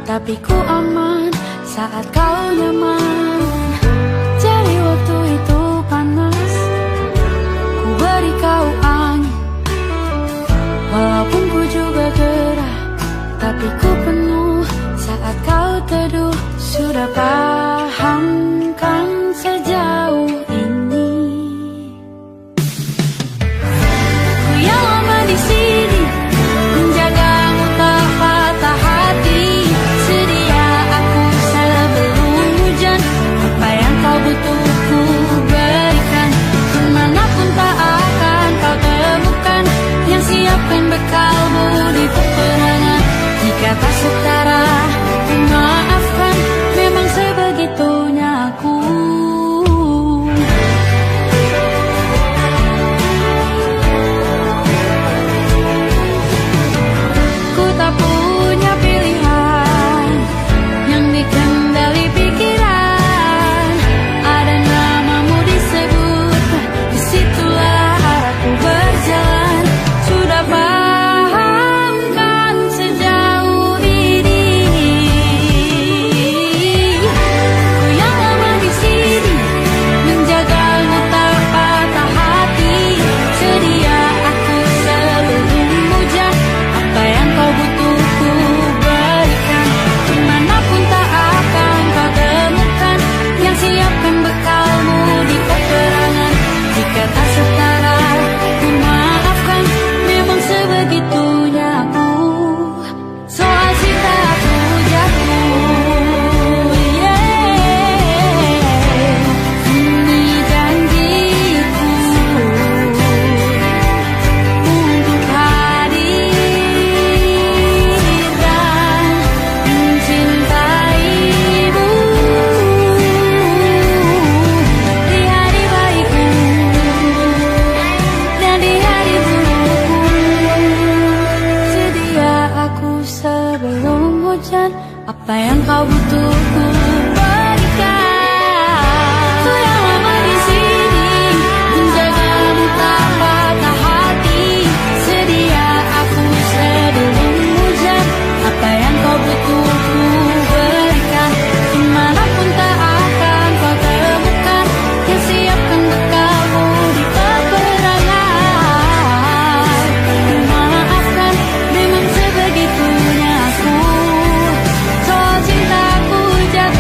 tapi ku aman saat kau nyaman. Jadi waktu itu panas, ku beri kau angin. Walaupun ku juga gerah, tapi ku penuh saat kau teduh. Sudah paham kan sejauh ini? Ku yang lama di sini, menjagamu tak patah hati. Sedia aku sebelum hujan, apa yang kau butuh ku berikan. Kemanapun tak akan kau temukan yang siapkan bekalmu di peperangan. Jika tak setara, ku maafkan, memang sebegitunya aku. Ku tak punya pilihan yang dikendali pikiran. Ada namamu disebut, disitulah arahku berjalan. Sudah paham kan sejauh ini? Ku yang lama di sini, menjagamu tak patah hati. Sedia aku sebelum hujan, apa yang kau butuh ku berikan. Kemanapun tak akan kau temukan yang siapkan bekalmu di peperangan. Jika tak setara, ku maafkan, memang sebegitunya aku. Soal cinta aku jatuh, ini janjiku untuk hadir dan mencintaimu di hari baikku dan di hari burukku. Sedia aku sebelum hujan, apa yang kau butuh ku berikan. Ku yang lama di sini, menjagamu tak patah hati. Sedia aku sebelum hujan, apa yang kau butuh ku berikan. Kemanapun tak akan kau temukan yang siapkan bekalmu di peperangan. Ku maafkan, memang sebegitunya aku. Soal cintaku jatuh.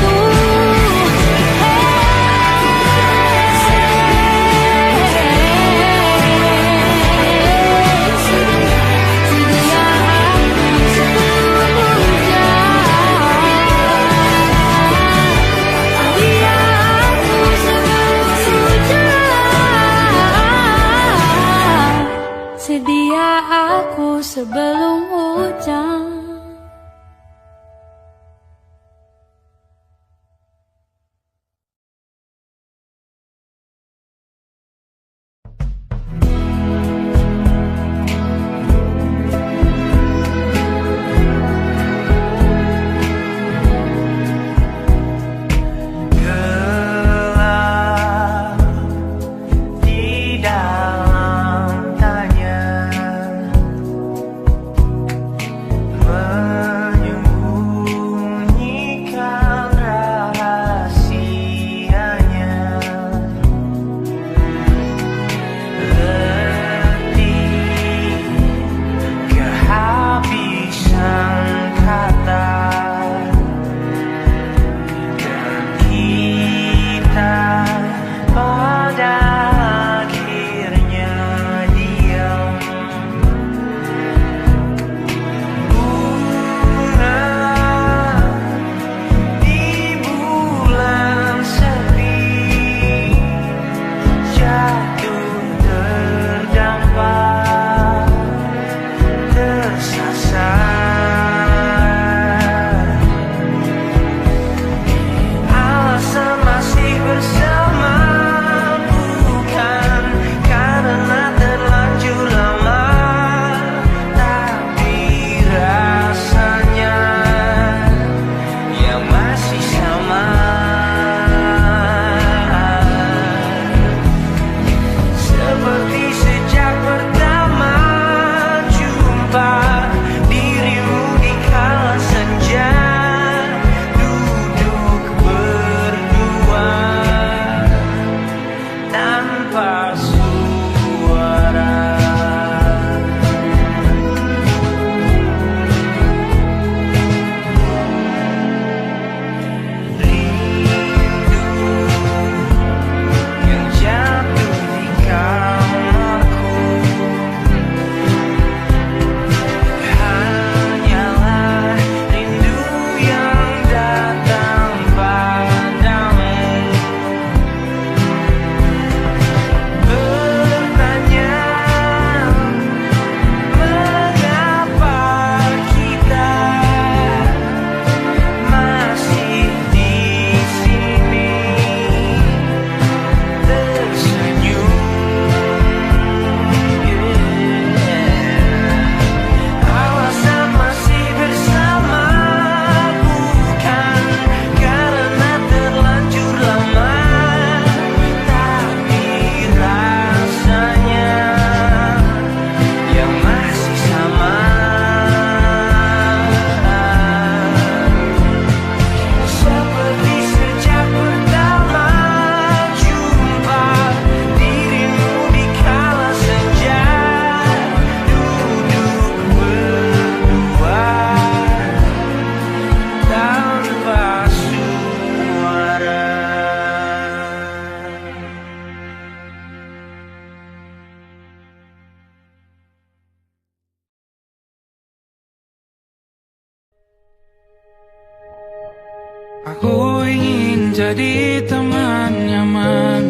Aku ingin jadi teman nyaman,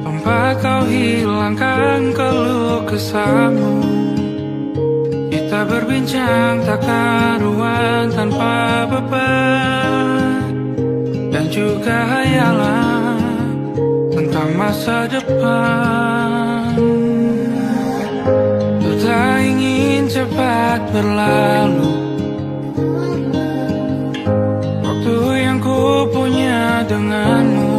tempat kau hilangkan keluh kesahmu. Kita berbincang tak karuan tanpa beban, dan juga hayalan tentang masa depan. Ku tak ingin cepat berlalu waktu yang ku punya denganmu.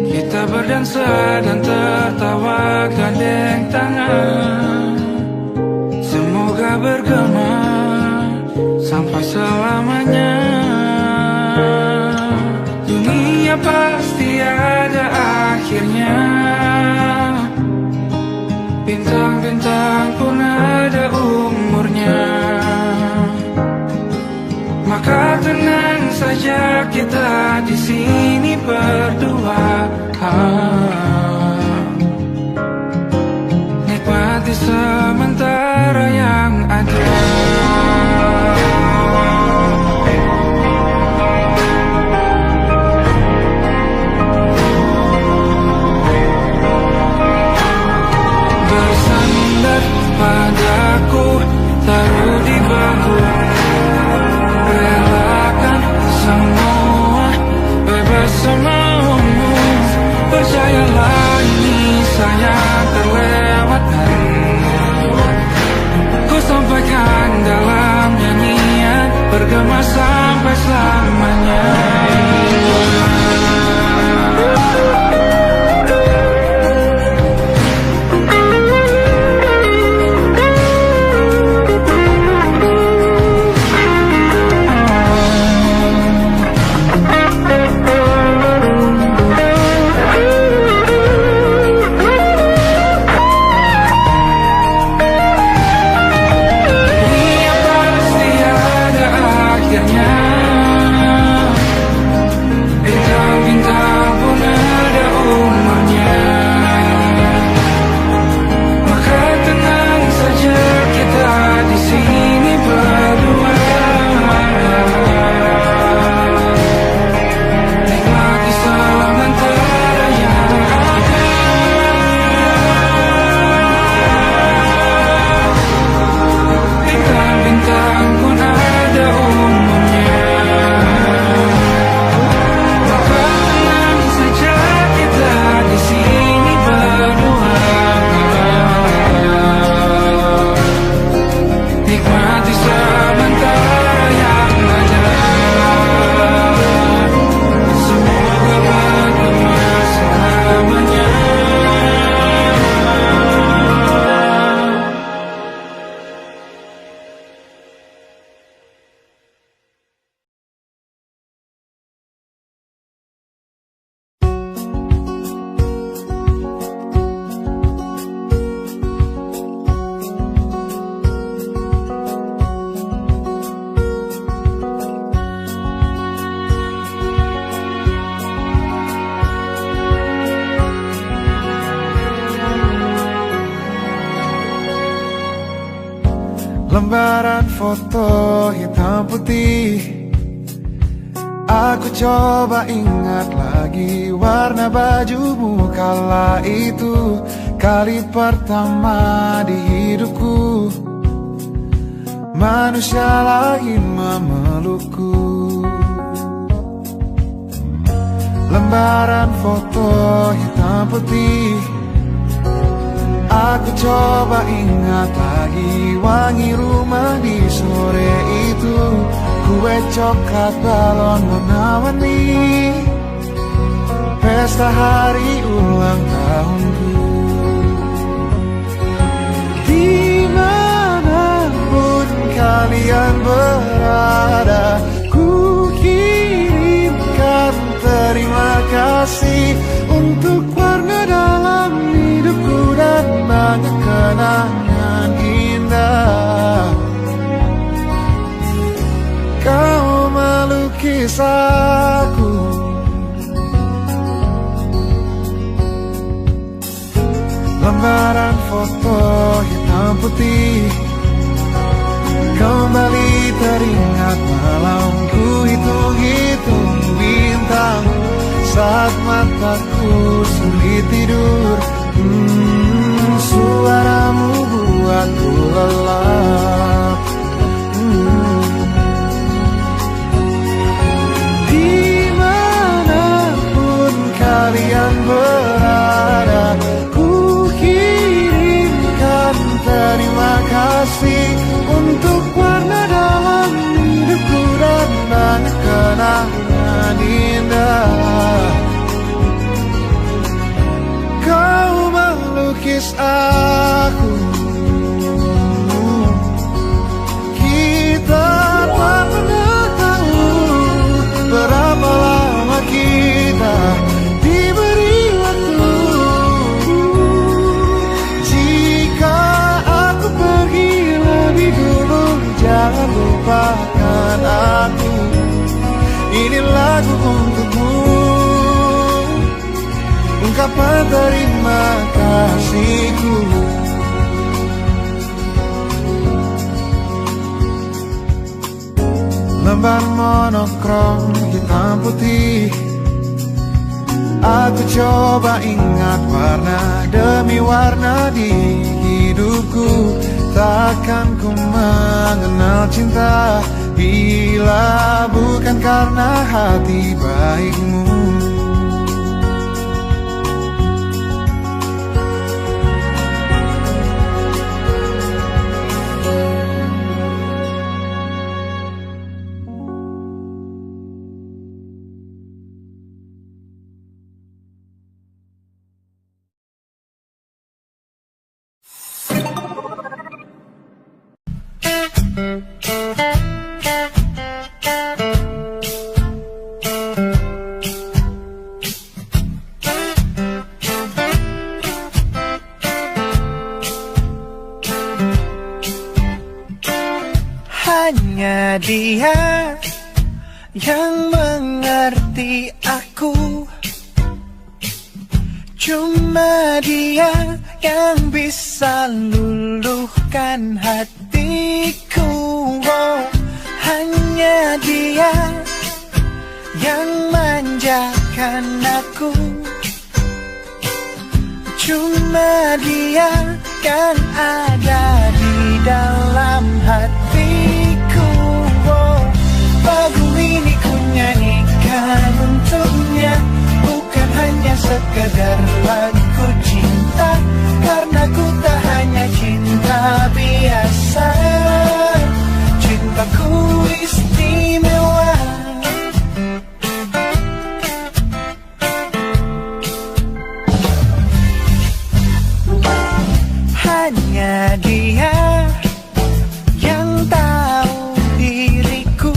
Kita berdansa dan tertawa gandeng tangan, semoga bergema sampai selamanya. Dunia pasti ada akhirnya, bintang-bintang pun ada umurnya. Maka tenang saja kita di sini berdua, nikmati sementara yang ada. Bersandar padaku, taruh di bahu, relakan semua, bebas semaumu. Percayalah ini sayang terlewatkan, ku sampaikan dalam nyanyian, bergema sampai selamanya. Lembaran foto hitam putih, aku coba ingat lagi warna bajumu kala itu. Kali pertama di hidupku, manusia lain memelukku. Lembaran foto hitam putih, aku coba ingat lagi wangi rumah di sore itu. Kue coklat, balon warna-warni, pesta hari ulang tahunku. Dimanapun kalian berada, ku kirimkan terima kasih untuk warna dalam hidupku dan banyak kenangan indah. Kau melukis aku, lembaran foto hitam putih, kembali teringat malam sulit tidur. Suaramu buatku lelap. Dimanapun kalian berada, ku kirimkan terima kasih untuk warna dalam hidupku dan banyak kenangan indah. Kau melukis aku, kita tak pernah tahu berapa lama kita diberi waktu. Jika aku pergi lebih dulu, jangan lupakan aku. Ini lagu untukmu, ungkapan terima kasihku. Lembar monokrom hitam putih, aku coba ingat warna demi warna di hidupku. Takkan ku mengenal cinta bila bukan karena hati baikmu. Hanya dia yang mengerti aku, cuma dia yang bisa luluhkan hatiku. Oh, hanya dia yang manjakan aku, cuma dia yang ada di dalam hatiku. Oh, lagu ini ku nyanyikan untuknya, bukan hanya sekedar lagu cinta, karena ku tak hanya cinta biasa. Cintaku istimewa. Hanya dia yang tahu diriku,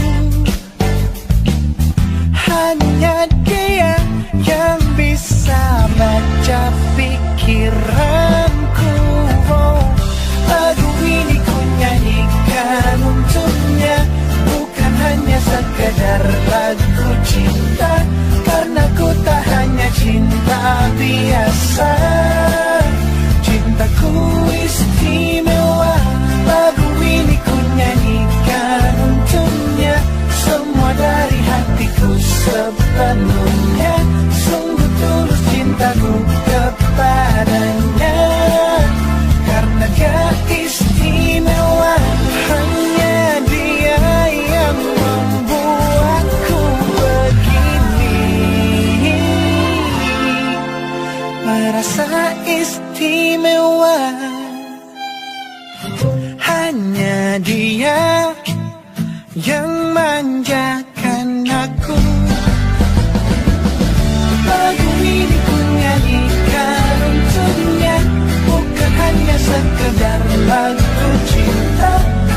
hanya dia yang bisa baca pikiranku. Oh, lagu ini ku nyanyikan untuknya, bukan hanya sekedar lagu cinta, karena ku tak hanya cinta biasa. Cintaku istimewa. Lagu ini ku nyanyikan untuknya, semua dari hatiku sepenuhnya. Sungguh tulus cintaku kepadanya, karena dia istimewa. Hanya dia yang membuatku begini, merasa istimewa. Hanya dia yang manjakan aku. Lagu ini ku nyanyikan untuknya, bukan hanya sekedar lagu cinta,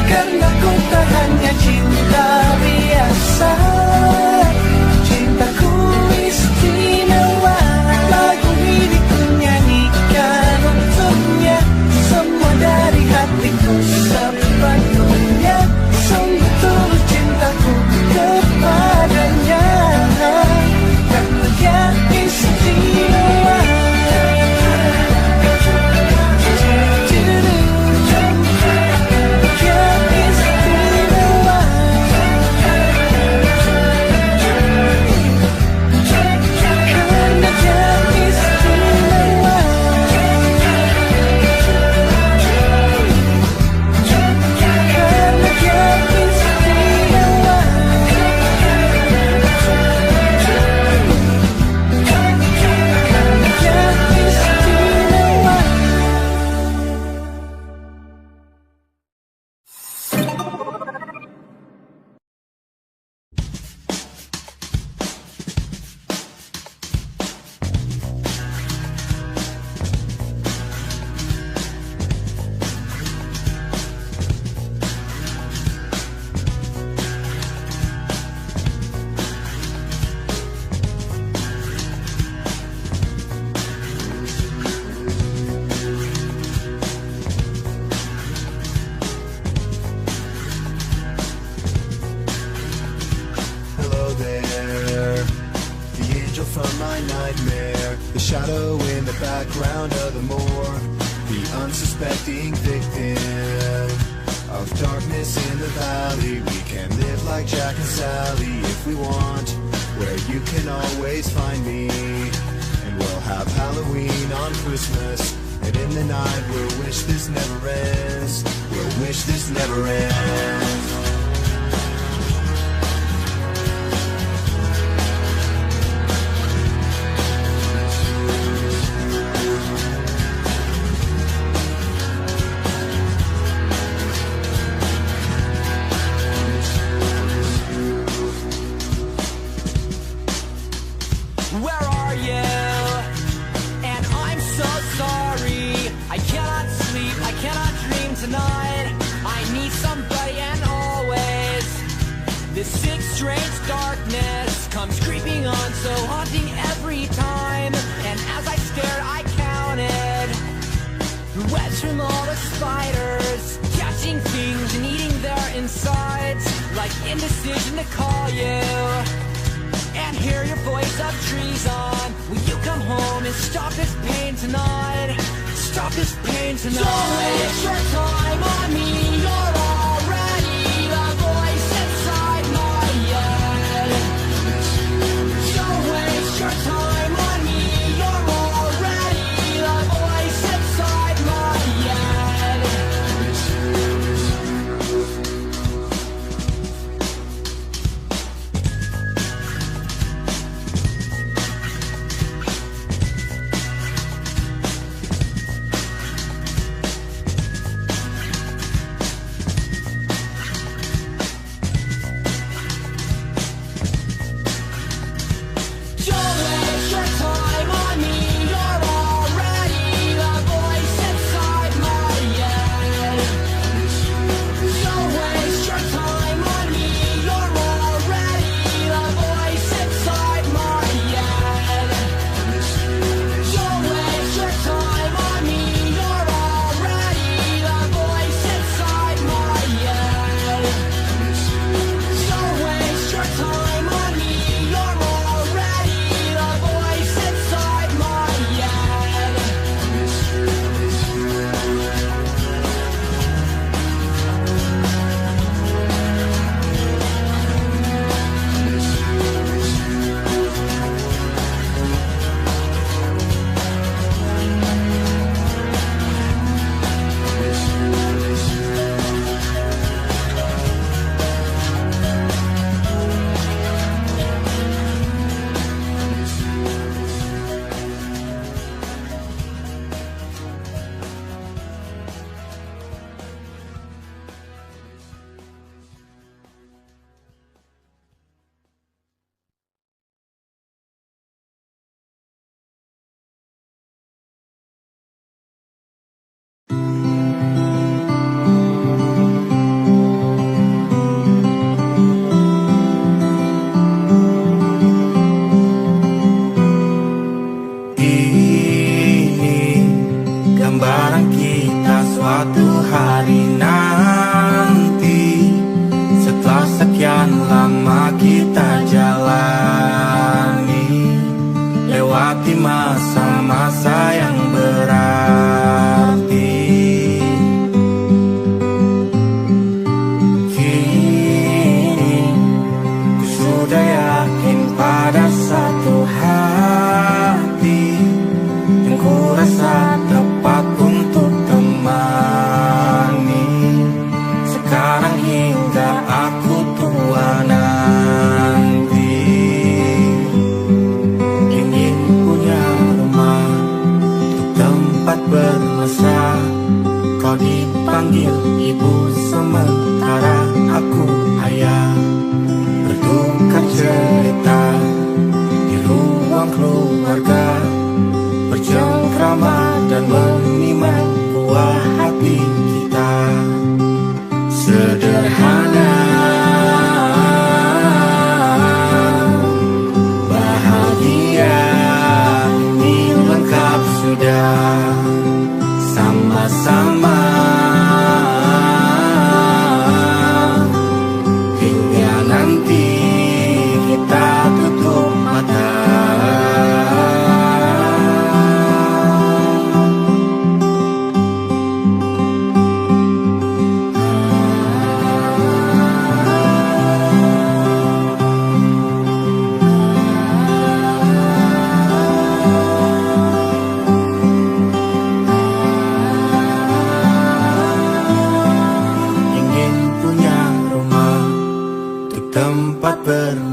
karena ku tak hanya cinta biasa. Cintaku istimewa. Lagu ini ku nyanyikan untuknya, semua dari hatiku sepenuhnya. Sungguh tulus cintaku kepadanya, karena dia istimewa. the shadow in the background of the morgue, the unsuspecting victim of darkness in the valley. We can live like Jack and Sally if we want, where you can always find me. And we'll have Halloween on Christmas, and in the night we'll wish this never ends. We'll wish this never ends. Where are you? And I'm so sorry. I cannot sleep, I cannot dream tonight. I need somebody and always. This sick, strange darkness comes creeping on, so haunting every time. And as I stared, I counted the webs from all the spiders, catching things and eating their insides, like indecision to call you and hear your voice of treason. Will you come home and stop this pain tonight? Stop this pain tonight. Don't waste your time on me. You're already the voice inside my head. Don't waste your time on me. You're already the voice inside my head.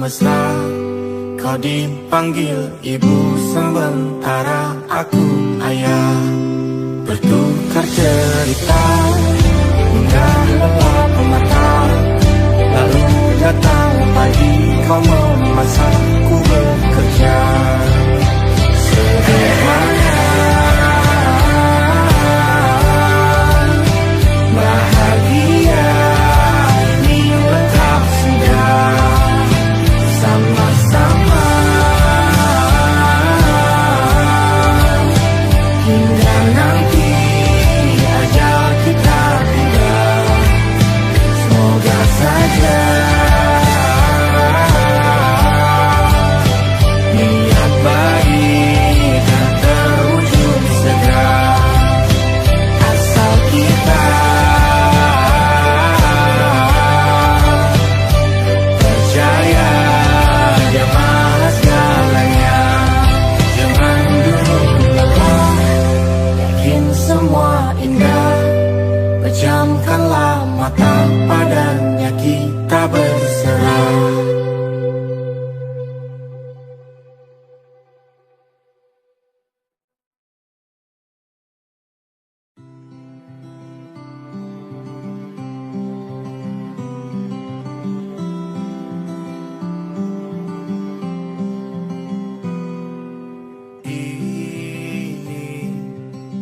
mesra. Kau dipanggil ibu sementara aku ayah. Bertukar cerita hingga gelap mata. Lalu datang pagi kau memasakku bekerja. Sederhana, bahagia ini lengkap sudah. Sama-sama hingga nanti ajal kita tiba. Semoga saja niat baik dan terwujud segera. Asal kita percaya Dia Maha segalanya. Jangan dulu lelah, yakin semua indah. Pejamkanlah mata, padanya kita berserah. Ini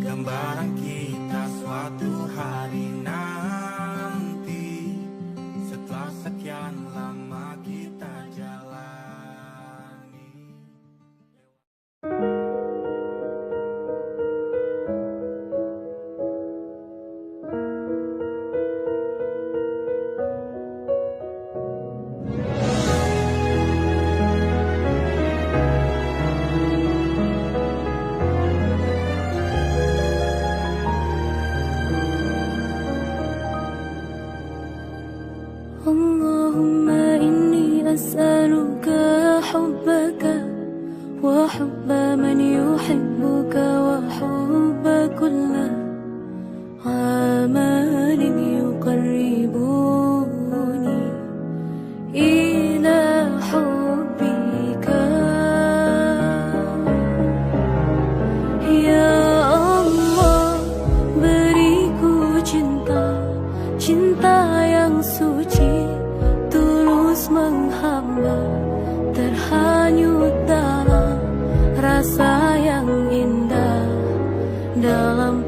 gambaran kita suatu hari nanti, setelah sekian lama kita jalani. Allahumma inni as'aluka hubbaka wa hubba man yuhibbuka wa hubba kulla amalin yuqarribuni ila hubbika. Ya Allah, beriku cinta, cinta yang suci, tulus menghamba, terhanyut dalam rasa yang indah, dalam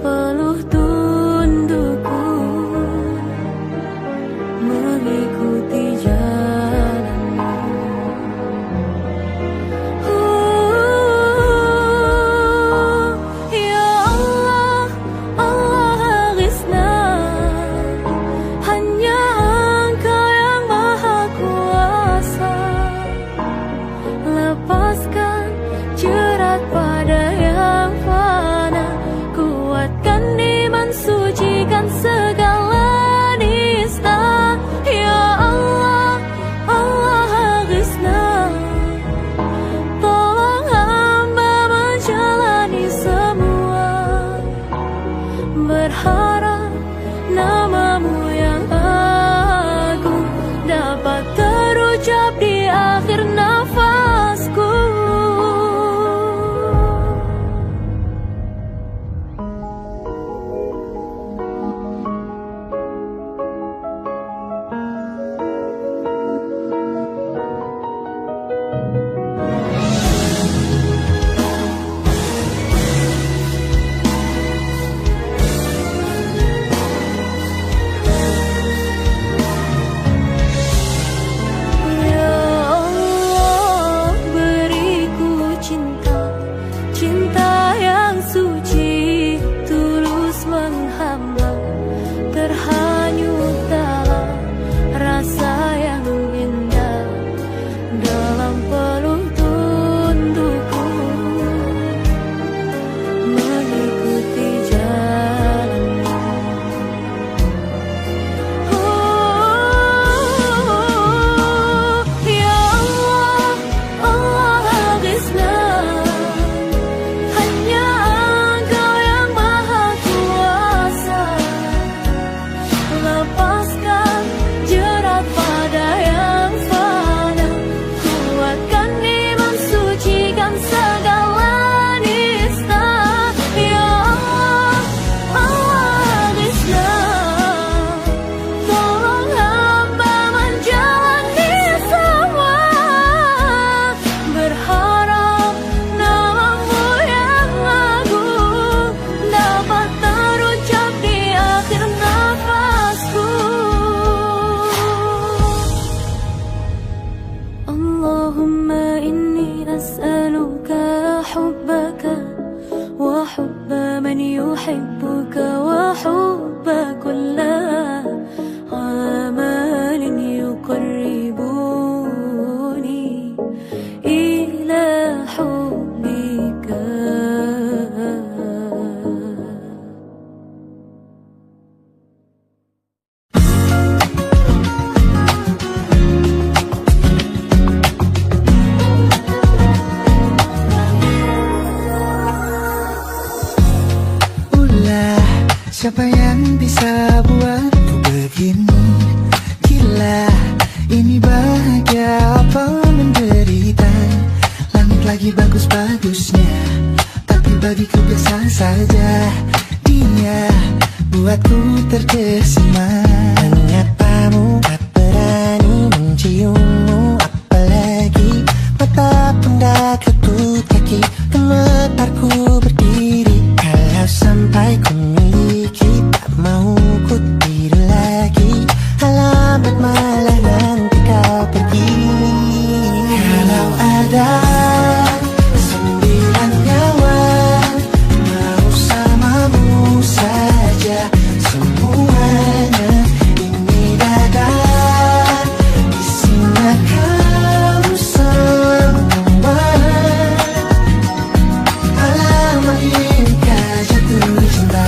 Siapa yang bisa buatku begini? Gila, ini bahagia apa menderita? Langit lagi bagus-bagusnya, tapi bagiku biasa saja. Dia buatku terkesima. Menyapamu, tak berani menciummu, apalagi mata pun dah ketut kaki. Gemetarku berdiri kalau sampai ku miliki, tak mau ku tidur lagi. Alamat malah nanti kau pergi. Kalau ada 9 nyawa mau samamu saja, semuanya ini dada. Isinya kamu semua. Alamak inikah jatuh cinta.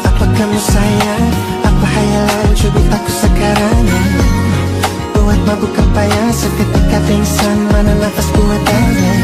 Apa kamu sayang? Apa hayalan cubit aku sekarang? Buat mabuk apa yang seketika pingsan? Mana nafas buatannya?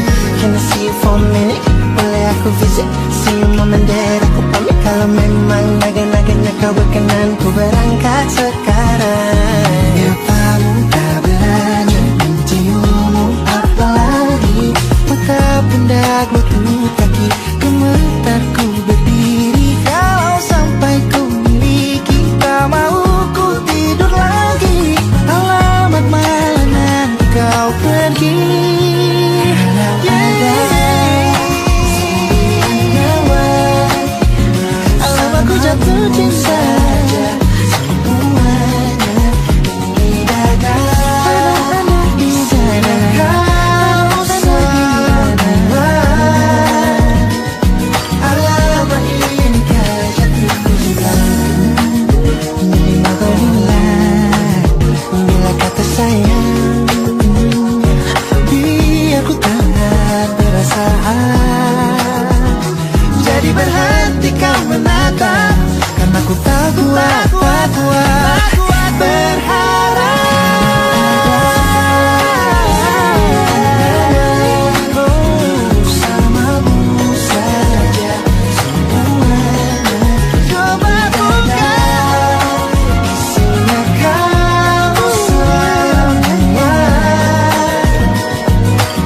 Can I see you for a minute? Boleh aku visit? See you moment there. Aku pamit kalau memang naga-naganya kau berkenan. Ku berangkat sekarang. Nyapamu, tak berani menciummu, apalagi mata pundak bertemu kaki. Gemetarku berdiri kalau sampai ku miliki, tak mau ku tidur lagi. Alamat malah nanti kau pergi. Kalau ada 9 nyawa, alamat ku jatuh cinta. Semuanya ini dada. Di sana kau semua. Alamat inikah jatuh cinta. Ini kau bilang, bila kata sayang, biar ku tak perasaan. Jadi berhenti kau menatap, karena ku tak kuat berharap. Bersamamu saja semuanya. Coba buka, isinya kamu semua.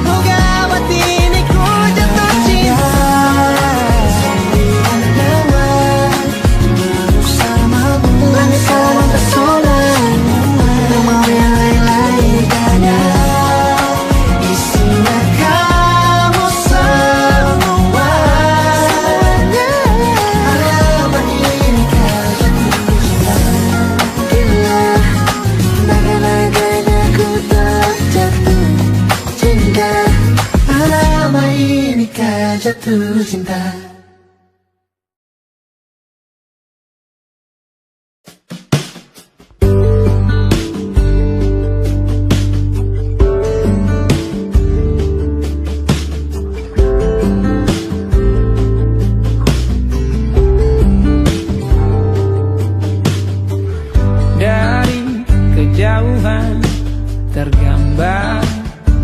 Moga buat ini ku jatuh cinta. 9 nyawa bersamamu, langit sama pesona. Tak mau yang lain-lain ada. Isinya kamu semua. Alamat inikah jatuh cinta. Gila, naga-naganya ku tak jatuh cinta. Alamat inikah jatuh cinta. Dari kejauhan tergambar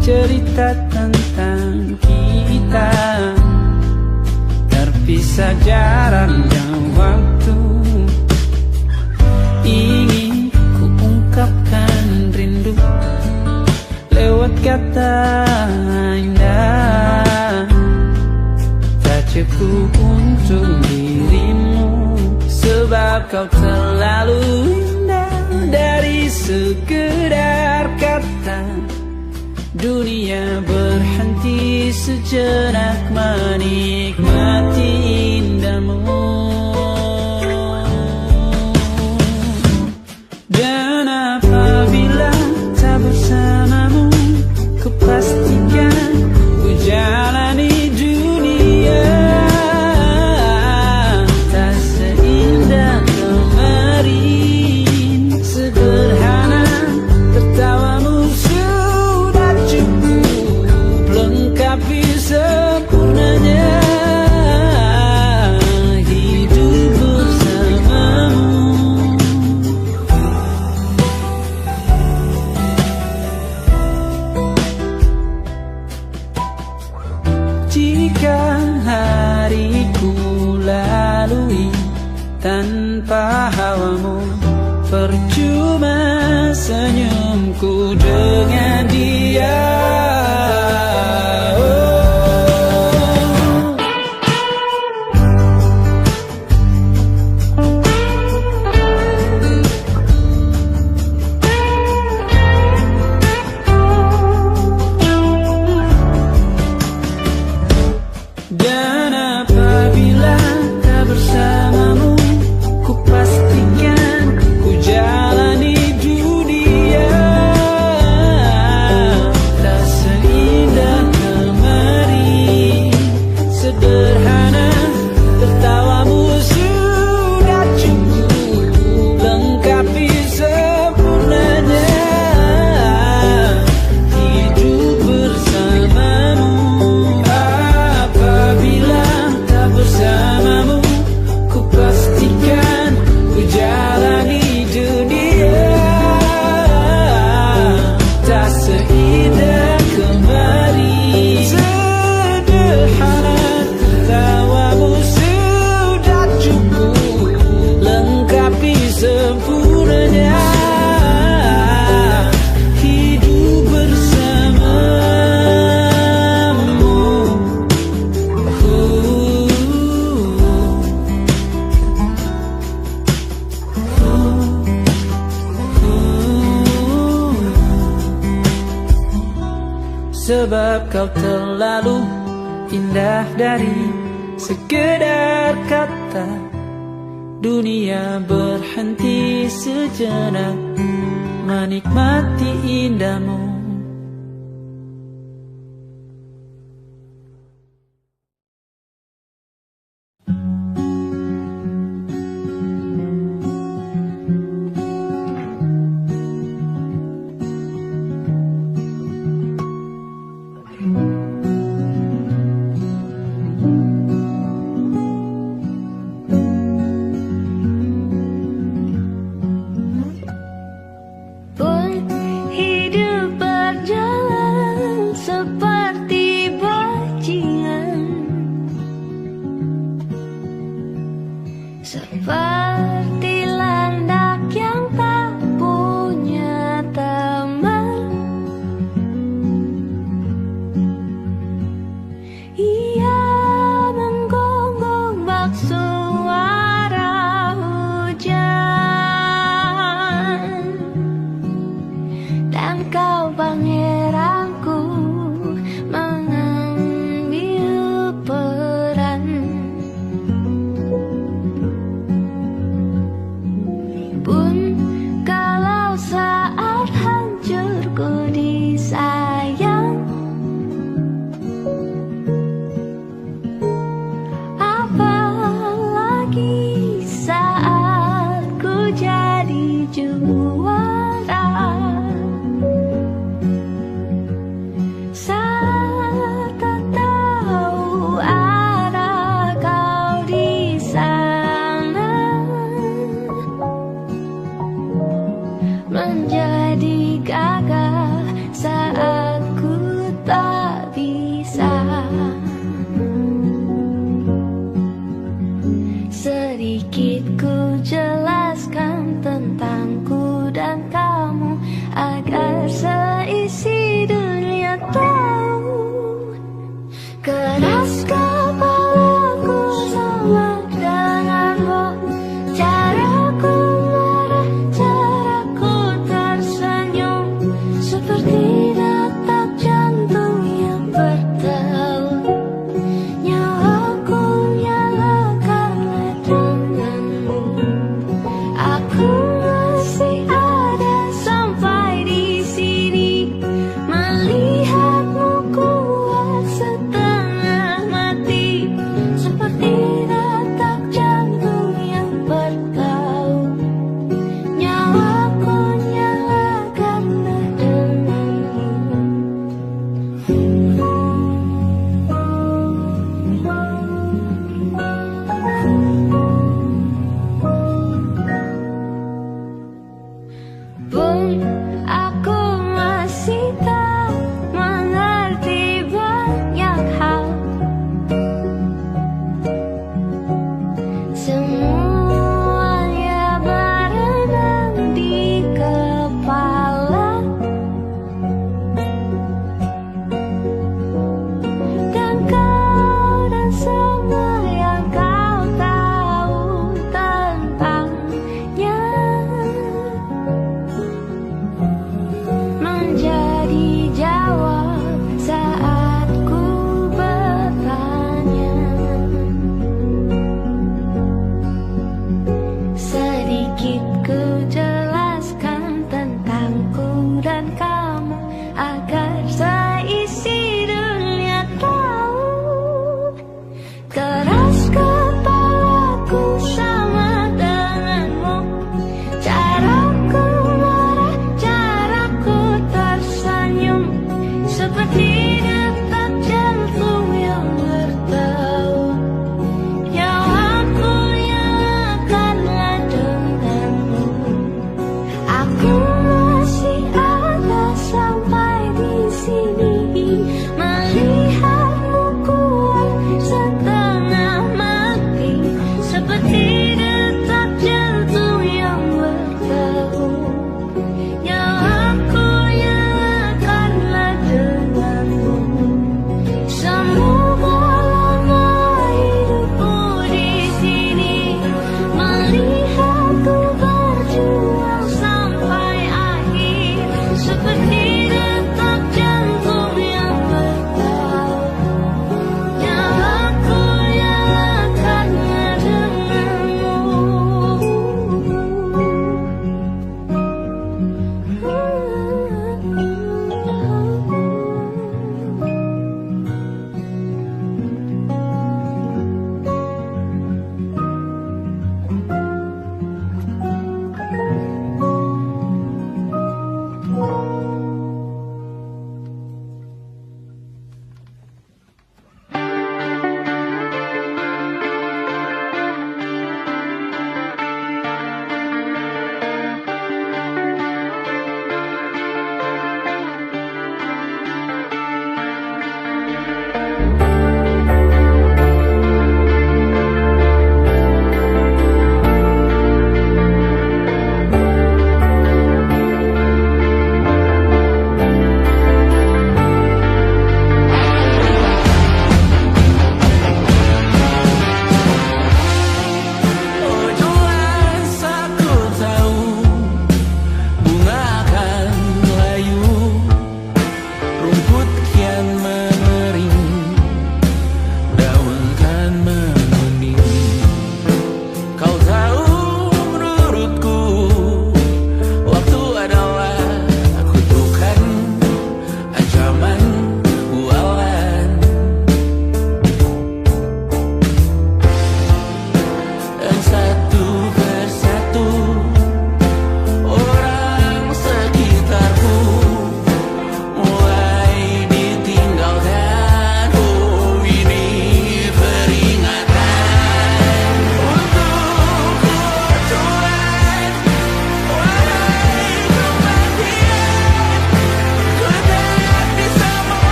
cerita tentang kita, terpisah jarak dan waktu. Ingin ku ungkapkan rindu lewat kata indah. Tak cukup untuk dirimu, sebab kau terlalu indah. Dari sekedar kata, dunia berhenti sejenak menikmati indahmu. Dan apabila tak bersamamu, ku pastikan ku jalani dunia tak seindah kemarin. Sederhana tertawamu sudah cukup lengkapi sempurnanya. percuma senyumku dengan dia. Dan apabila tak bersamamu, ku pastikan ku jalani dunia tak seindah kemarin. Sederhana, tertawamu sudah cukup lengkapi sempurnanya hidup bersamamu. Apabila tak bersamamu, ku pastikan ku jalani dunia tak seindah kemarin. Sederhana, tawamu sudah cukup lengkapi sempurnanya hidup bersamamu. Sebab kau terlalu indah dari sekedar kata. Dunia berhenti sejenak menikmati indahmu. Pun hidup berjalan seperti bajingan, seperti landak yang tak punya teman. Ia menggonggong bak suara hujan, dan kau pangeranku mengambil peran. Pun kalau saat hancurku disayang, apalagi saat ku jadi juara. Saat tak tahu arah kau di sana, menjadi gagah saat ku tak bisa. Sedikit ku jelaskan tentangku dan kamu agar seisi dunia tahu. Keras kepalaku sama denganmu, caraku marah, caraku tersenyum, seperti detak jantung yang bertaut. Nyawaku nyala karena denganmu. Aku masih ada sampai di sini, melihatmu kuat setengah mati, seperti detak jantung yang bertaut. Nyawaku nyala karena denganmu.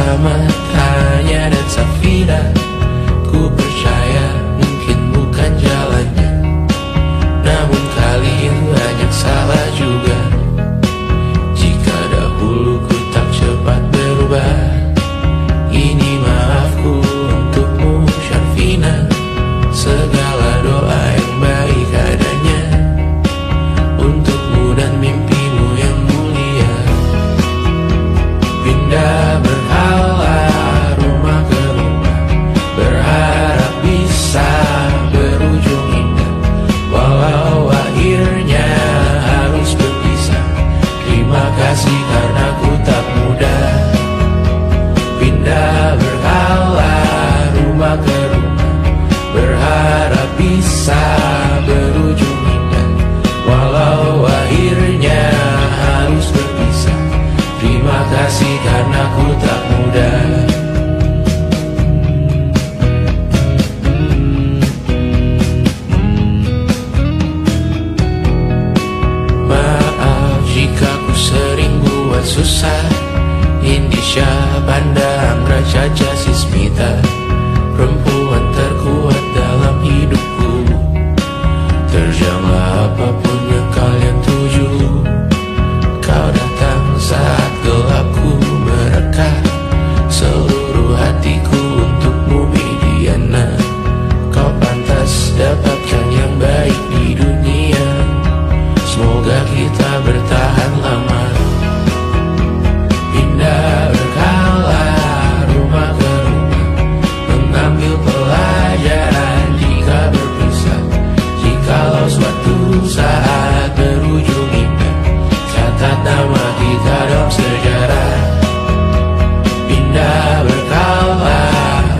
bersama Tanya dan Safira. Ku percaya mungkin bukan jalannya, namun kali ini banyak salah juga. Jika dahulu ku tak cepat berubah, ini maafku untukmu Syarfina. Segala doa yang baik adanya untukmu dan mimpimu yang mulia. Pindah berhala rumah ke rumah, berharap bisa berujung indah. Walau akhirnya harus berpisah, terima kasih karena ku tak mudah. Pindah berhala rumah ke rumah, berharap bisa berujung indah. Walau akhirnya harus berpisah, terima kasih karena ku tak mudah. Maaf jika ku sering buat susah. Indisha, pandang Raja Jasismita, perempuan terkuat dalam hidupku. Terjanglah apapun yang kalian tuju. Kau datang saat gelapku mereka, seluruh hatiku untukmu Mediana. Kau pantas dapatkan yang baik di dunia, semoga kita bertahan lama. Pindah berkala rumah ke rumah, mengambil pelajaran jika berpisah. Jikalau suatu saat berujung indah, catat nama kita dalam sejarah. Pindah berkala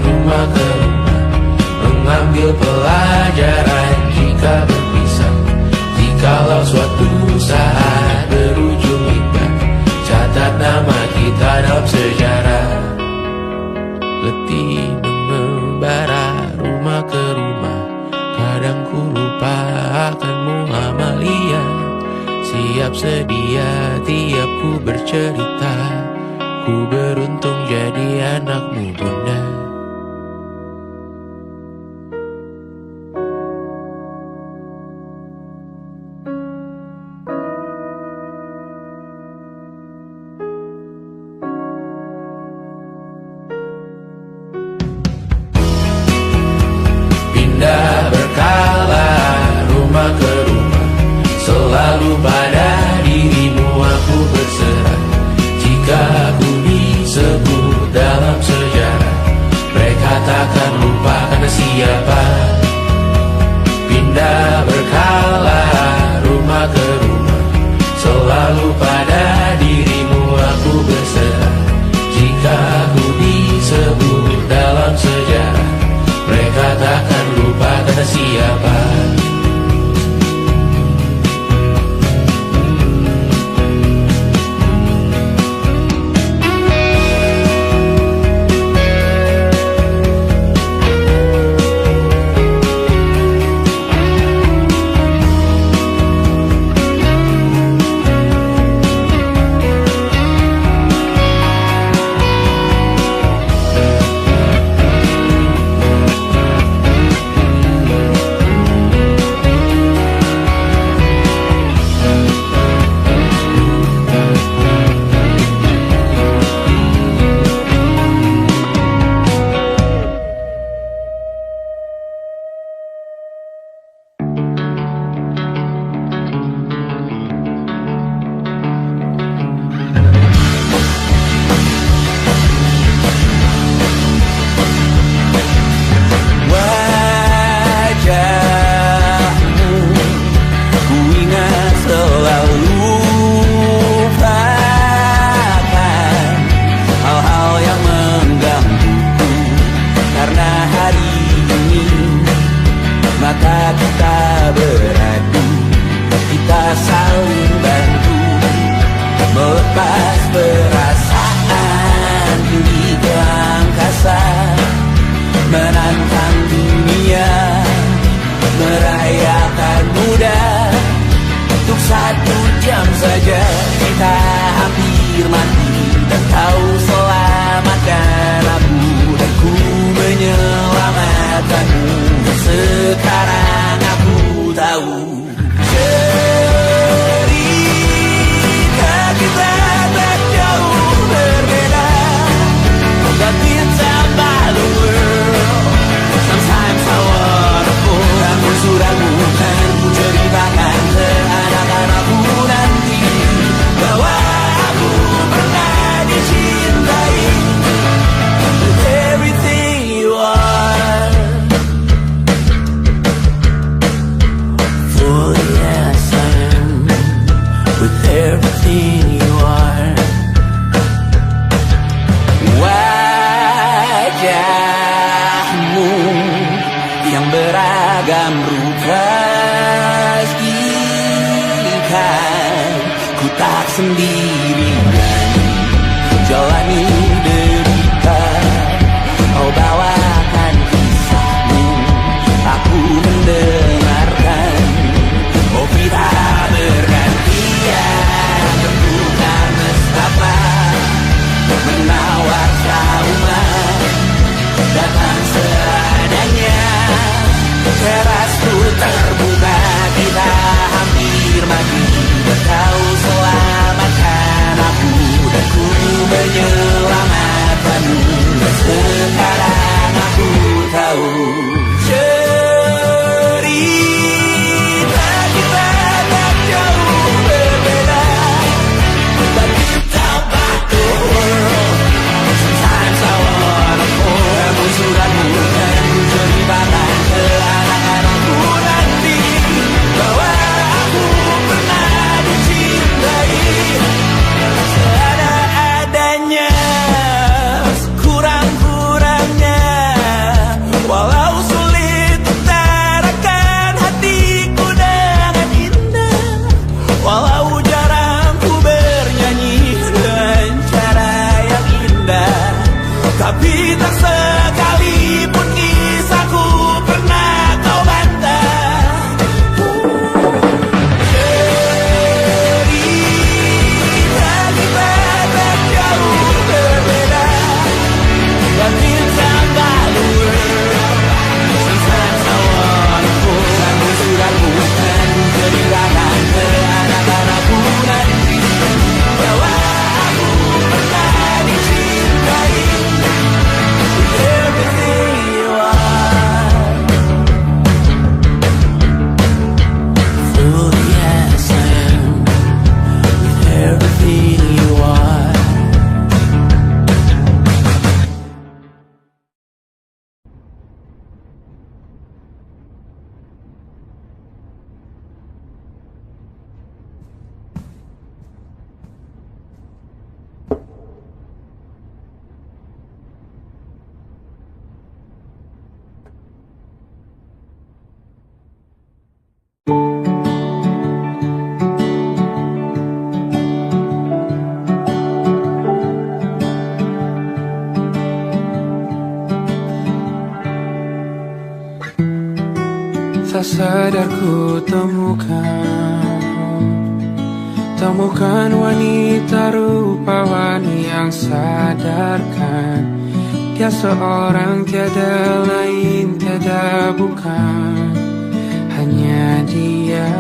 rumah ke rumah, mengambil pelajaran jika berpisah. Jikalau suatu saat berujung indah, catat nama kita dalam sejarah. Letih mengembara rumah ke rumah, kadang ku lupa akanmu Amalia. Siap sedia tiap ku bercerita, ku beruntung jadi anakmu bunda. Pindah berkala rumah ke rumah, selalu pada dirimu aku berserah. Jika aku disebut dalam sejarah, mereka takkan lupa karena siapa. Pindah berkala rumah ke rumah, selalu pada dirimu aku berserah. Jika aku disebut dalam sejarah, mereka takkan lupa karena siapa. saja kita hampir mati dan kau selamatkan wajahmu yang beragam rupa, ikan ku tak sendirian jalani derita. Kau bawakan kisahmu, aku mendengarkan. Oh kita bergantian tentukan nestapa menawar trauman datang seadanya. Terasku terbuka, kita hampir mati. Kau selamatkan aku dan ku menyelamatkanmu. Dan sekarang aku tahu cerita kita tak jauh berbeda. But you talk about the world. Sometimes I wanna pour suratmu dan ceritakan ke anak-anakku nanti bahwa aku pernah dicintai seadanya, kurang-kurangnya. Walau sulit utarakan hatiku dengan indah, walau jarang ku bernyanyi dengan cara yang indah, tapi tak sekalipun kisahku pernah kau bantah. Cerita kita tak jauh berbeda, but it's about the world. Sometimes I wanna pulang suratmu dan ceritakan ke anak-anakku nanti bahwa aku pernah dicintai. Everything you are, fully as I am, with everything you are. Tak sadar ku temukan wanita rupawan yang sadarkan dia seorang, tiada lain, tiada bukan, hanya dia.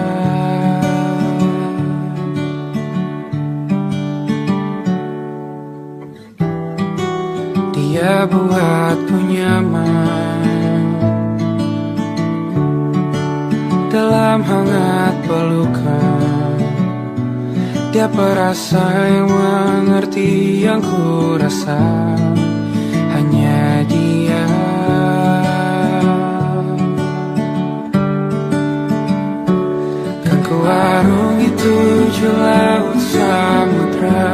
Dia buatku nyaman dalam hangat pelukan. Dia perasa yang mengerti yang ku rasa, hanya dia. Kan ku arungi 7 laut samudra,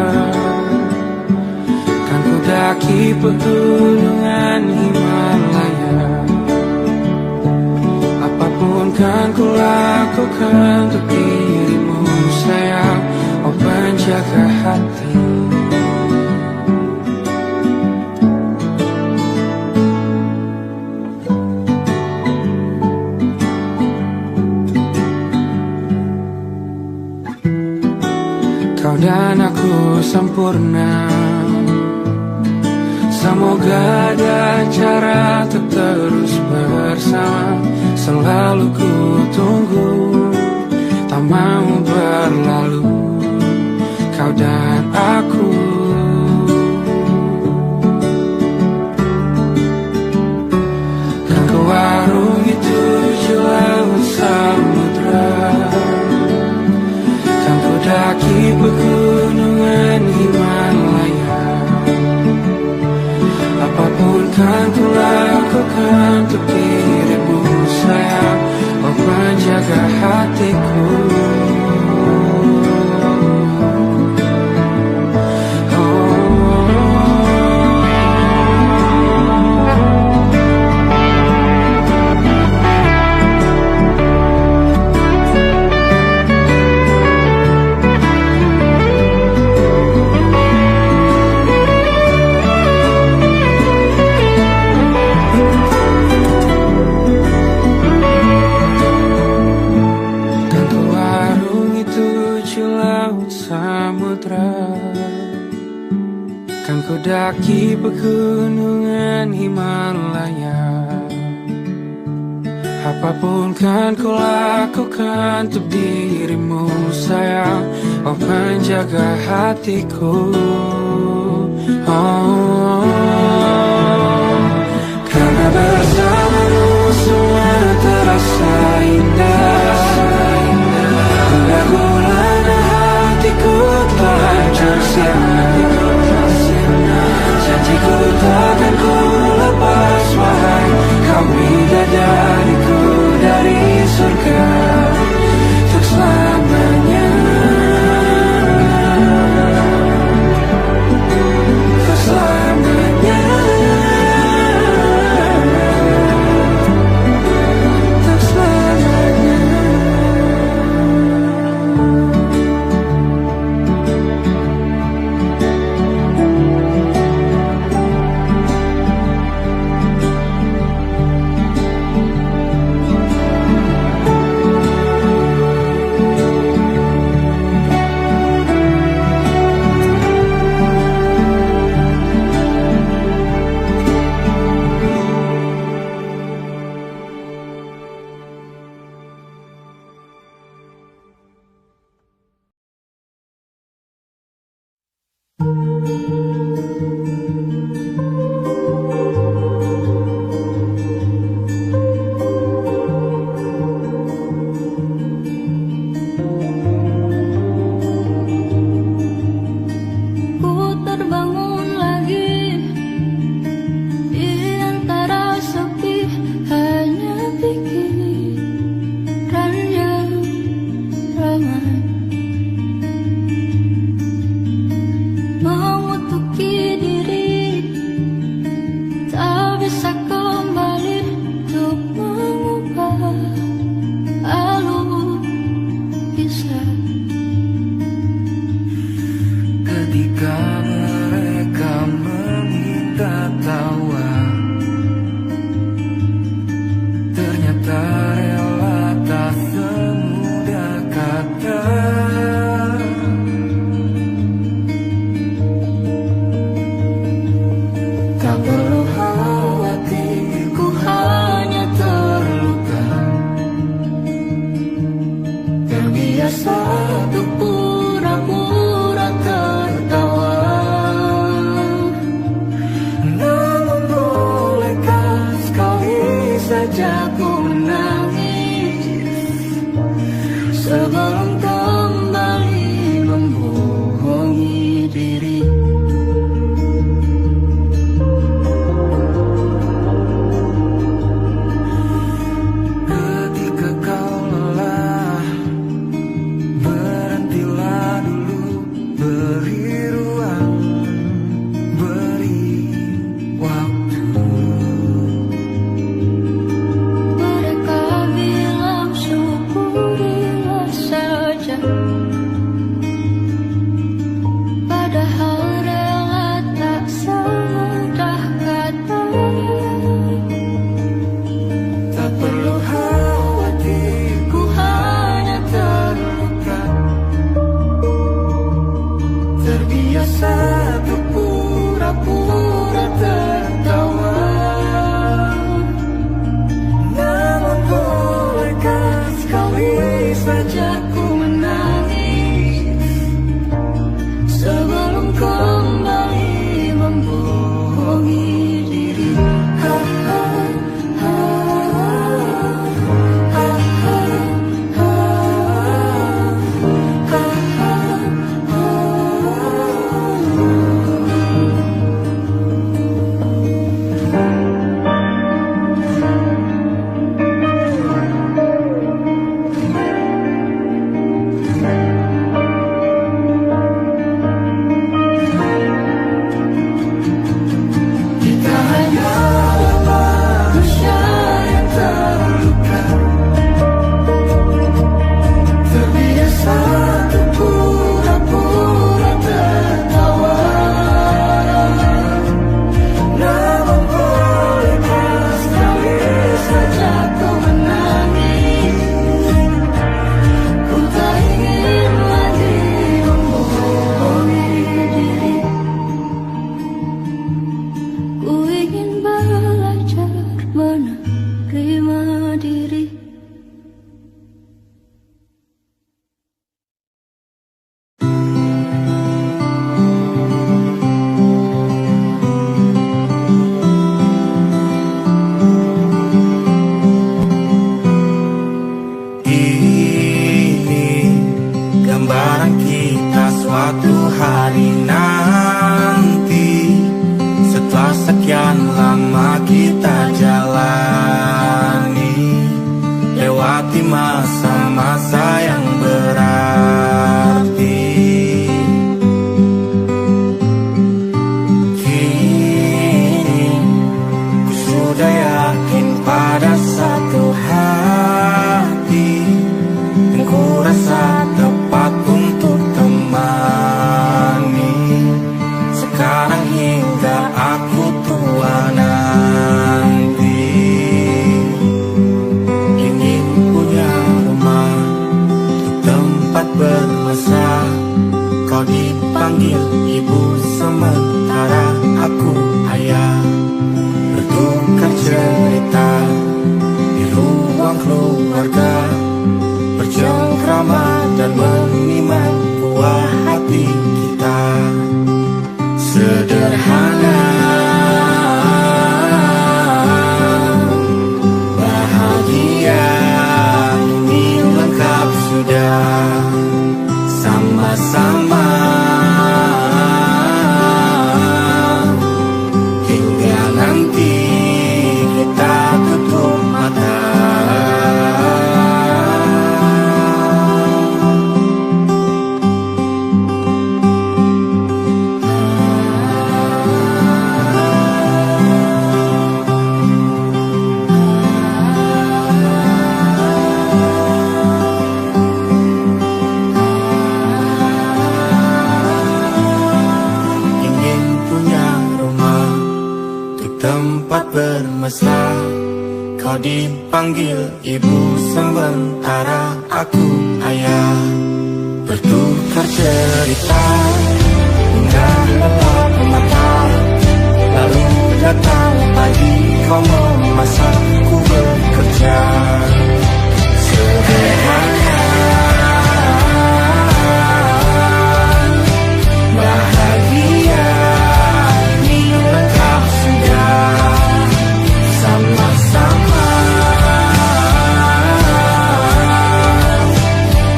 kan ku daki pegunungan Himalaya. Apapun kan ku lakukan untuk dirimu sayang, oh penjaga hati. Kau dan aku sempurna, semoga ada cara untuk terus bersama. Selalu ku tunggu, tak mau berlalu, kau dan aku. Kan ku arungi 7 laut samudra, kan ku daki pegunungan Himalaya. Apapun kan ku lakukan untuk dirimu sayang, oh penjaga hatiku. Oh, mendaki pegunungan Himalaya. Apapun kan ku lakukan untuk dirimu sayang, oh penjaga hatiku. Karena bersamamu semua terasa indah. Gula-gulana hatiku telah hancur siang. Janjiku takkan ku lepas, wahai kau bidadariku dari surga untuk selamanya. Untuk selamanya. telah kita jalani, lewati masa-masa yang berarti. Kini ku sudah yakin pada satu hati, dan ku rasa tepat untuk temani. Sekarang hingga aku tua nanti, ingin punya rumah untuk tempat bermesra. Kau dipanggil ibu sementara aku ayah, bertukar cerita di ruang keluarga, bercengkrama dan menimang buah hati kita. Sederhana, bahagia, ini lengkap sudah. Sama-sama hingga nanti kita tutup mata. Tempat bermesra, kau dipanggil ibu sementara aku ayah, bertukar cerita hingga lelap mata. Lalu datang pagi, kau memasakku bekerja. Sederhana, bahagia, ini lengkap sudah. Sama-sama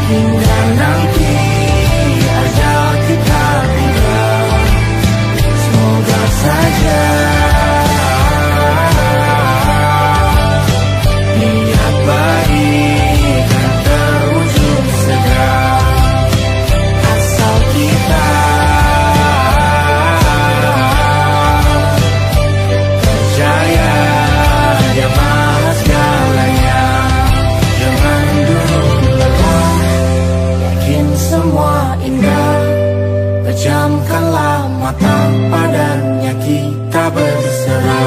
hingga nanti ajal kita tiba. Semoga saja niat baik kan terwujud segera, asal kita percaya Dia maha segalanya. Jangan dulu lelah, yakin semua indah. Pejamkanlah mata, padanya kita berserah.